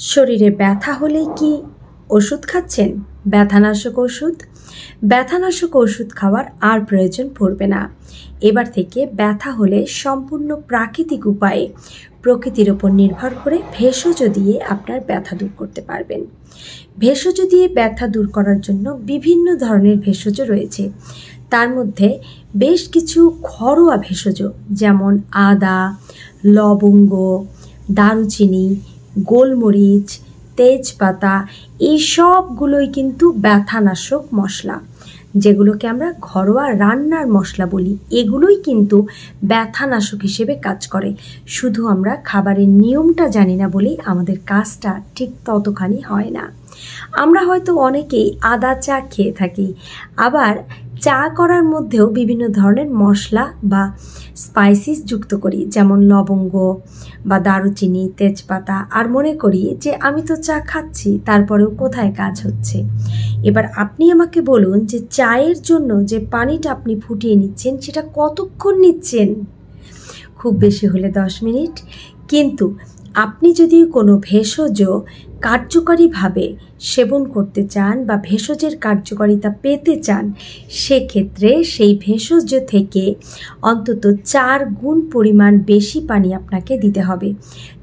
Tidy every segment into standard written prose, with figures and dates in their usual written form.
শরীরে ব্যথা হলে কি ওষুধ খাচ্ছেন? ব্যথানাশক ওষুধ? ব্যথানাশক ওষুধ খাওয়ার আর প্রয়োজন পড়বে না। এবার থেকে ব্যথা হলে সম্পূর্ণ প্রাকৃতিক উপায়ে প্রকৃতির ওপর নির্ভর করে ভেষজ দিয়ে আপনার ব্যথা দূর করতে পারবেন। ভেষজ দিয়ে ব্যথা দূর করার জন্য বিভিন্ন ধরনের ভেষজ রয়েছে। তার মধ্যে বেশ কিছু ঘরোয়া ভেষজ যেমন আদা, লবঙ্গ, দারুচিনি, গোলমরিচ, তেজপাতা, এই সবগুলোই কিন্তু ব্যথানাশক মশলা, যেগুলোকে আমরা ঘরোয়া রান্নার মশলা বলি। এগুলোই কিন্তু ব্যথানাশক হিসেবে কাজ করে। শুধু আমরা খাবারের নিয়মটা জানি না বলেই আমাদের কাজটা ঠিক ততখানি হয় না। আমরা হয়তো অনেকেই আদা চা খেয়ে থাকি, আবার চা করার মধ্যেও বিভিন্ন ধরনের মশলা বা স্পাইসিস যুক্ত করি, যেমন লবঙ্গ বা দারুচিনি, তেজপাতা, আর মনে করি যে আমি তো চা খাচ্ছি, তারপরেও কোথায় কাজ হচ্ছে। এবার আপনি আমাকে বলুন যে চায়ের জন্য যে পানিটা আপনি ফুটিয়ে নিচ্ছেন সেটা কতক্ষণ নিচ্ছেন? খুব বেশি হলে 10 মিনিট। কিন্তু আপনি যদি কোনো ভেষজ কার্যকারীভাবে সেবন করতে চান বা ভেষজের কার্যকারিতা পেতে চান, সেক্ষেত্রে সেই ভেষজ থেকে অন্তত 4 গুণ পরিমাণ বেশি পানি আপনাকে দিতে হবে।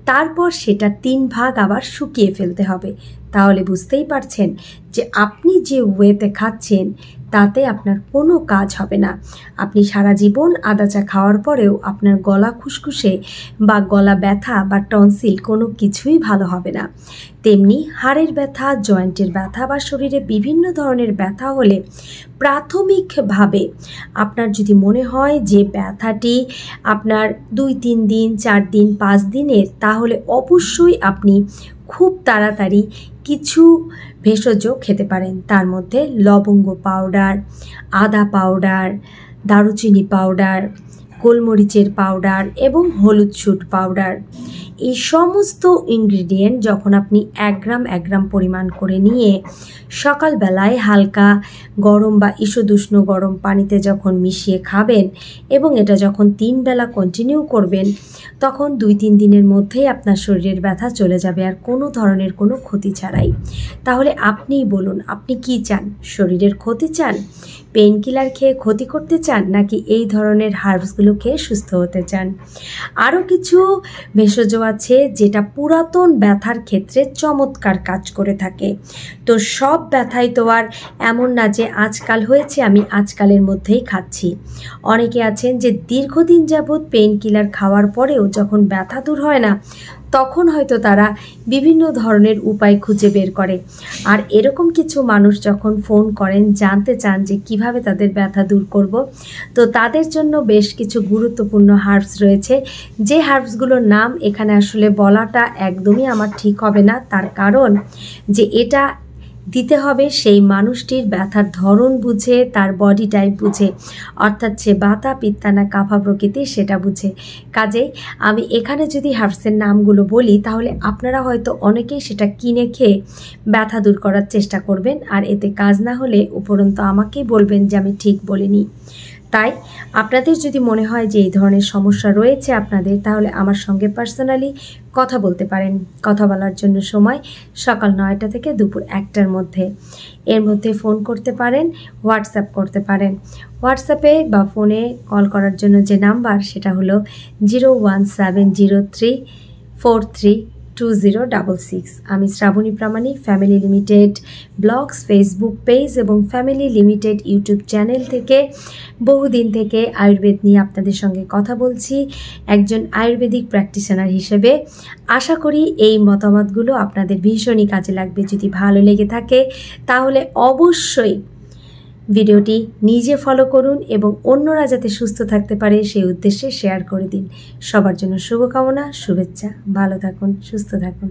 তারপর সেটা 3 ভাগ আবার শুকিয়ে ফেলতে হবে। তাহলে বুঝতেই পারছেন যে আপনি যে ওয়েতে খাচ্ছেন তাতে আপনার কোনো কাজ হবে না। আপনি সারা জীবন আদা চা খাওয়ার পরেও আপনার গলা খুসখুসে বা গলা ব্যথা বা টনসিল কোনো কিছুই ভালো হবে না। তেমনি হাড়ের ব্যথা, জয়েন্টের ব্যথা বা শরীরে বিভিন্ন ধরনের ব্যথা হলে প্রাথমিকভাবে আপনার যদি মনে হয় যে ব্যথাটি আপনার 2-3 দিন, 4 দিন, 5 দিনের, তাহলে অবশ্যই আপনি খুব তাড়াতাড়ি কিছু ভেষজ খেতে পারেন। তার মধ্যে লবঙ্গ পাউডার, আদা পাউডার, দারুচিনি পাউডার, গোলমরিচের পাউডার এবং হলুদ শুট পাউডার। এই সমস্ত ইনগ্রিডিয়েন্ট যখন আপনি 1 গ্রাম পরিমাণ করে নিয়ে সকালবেলায় হালকা গরম বা ঈষদুষ্ণ গরম পানিতে যখন মিশিয়ে খাবেন এবং এটা যখন 3 বেলা কন্টিনিউ করবেন, তখন 2-3 দিনের মধ্যেই আপনার শরীরের ব্যথা চলে যাবে, আর কোনো ধরনের কোনো ক্ষতি ছাড়াই। তাহলে আপনিই বলুন, আপনি কি চান? শরীরের ক্ষতি চান? পেইন কিলার খেয়ে ক্ষতি করতে চান, নাকি এই ধরনের হার্বসগুলো খেয়ে সুস্থ হতে চান? আরও কিছু ভেষজ আছে যেটা পুরাতন ব্যথার ক্ষেত্রে চমৎকার কাজ করে থাকে। তো সব ব্যথাই তো আর এমন না যে আজকাল হয়েছে আমি আজকালের মধ্যেই খাচ্ছি। অনেকে আছেন যে দীর্ঘদিন যাবৎ পেইন কিলার খাওয়ার পরেও যখন ব্যথা দূর হয় না, তখন হয়তো তারা বিভিন্ন ধরনের উপায় খুঁজে বের করে। আর এরকম কিছু মানুষ যখন ফোন করেন জানতে চান যে কিভাবে তাদের ব্যথা দূর করব, তো তাদের জন্য বেশ কিছু গুরুত্বপূর্ণ হার্বস রয়েছে, যে হার্বসগুলোর নাম এখানে আসলে বলাটা একদমই আমার ঠিক হবে না। তার কারণ যে এটা দিতে হবে সেই মানুষটির ব্যথার ধরন বুঝে, তার বডি টাইপ বুঝে, অর্থাৎ সে বাতা, পিত্তা না কাফা প্রকৃতির সেটা বুঝে। কাজেই আমি এখানে যদি হার্বসের নামগুলো বলি তাহলে আপনারা হয়তো অনেকেই সেটা কিনে খেয়ে ব্যথা দূর করার চেষ্টা করবেন, আর এতে কাজ না হলে উপরন্তু আমাকেই বলবেন যে আমি ঠিক বলিনি। তাই আপনাদের যদি মনে হয় যে এই ধরনের সমস্যা রয়েছে আপনাদের, তাহলে আমার সঙ্গে পার্সোনালি কথা বলতে পারেন। কথা বলার জন্য সময় সকাল 9টা থেকে দুপুর 1টার মধ্যে। এর মধ্যে ফোন করতে পারেন, হোয়াটসঅ্যাপ করতে পারেন। হোয়াটসঅ্যাপে বা ফোনে কল করার জন্য যে নাম্বার সেটা হলো 01703432066। আমি Srabani Pramanik, family limited blogs Facebook page এবং ফ্যামিলি লিমিটেড ইউটিউব চ্যানেল থেকে বহুদিন থেকে আয়ুর্বেদ নিয়ে আপনাদের সঙ্গে কথা বলছি একজন আয়ুর্বেদিক প্র্যাকটিশনার হিসেবে। আশা করি এই মতামতগুলো আপনাদের ভীষণই কাজে লাগবে। যদি ভালো লেগে থাকে তাহলে অবশ্যই ভিডিওটি নিজে ফলো করুন এবং অন্যরা যাতে সুস্থ থাকতে পারে সেই উদ্দেশ্যে শেয়ার করে দিন। সবার জন্য শুভকামনা, শুভেচ্ছা। ভালো থাকুন, সুস্থ থাকুন।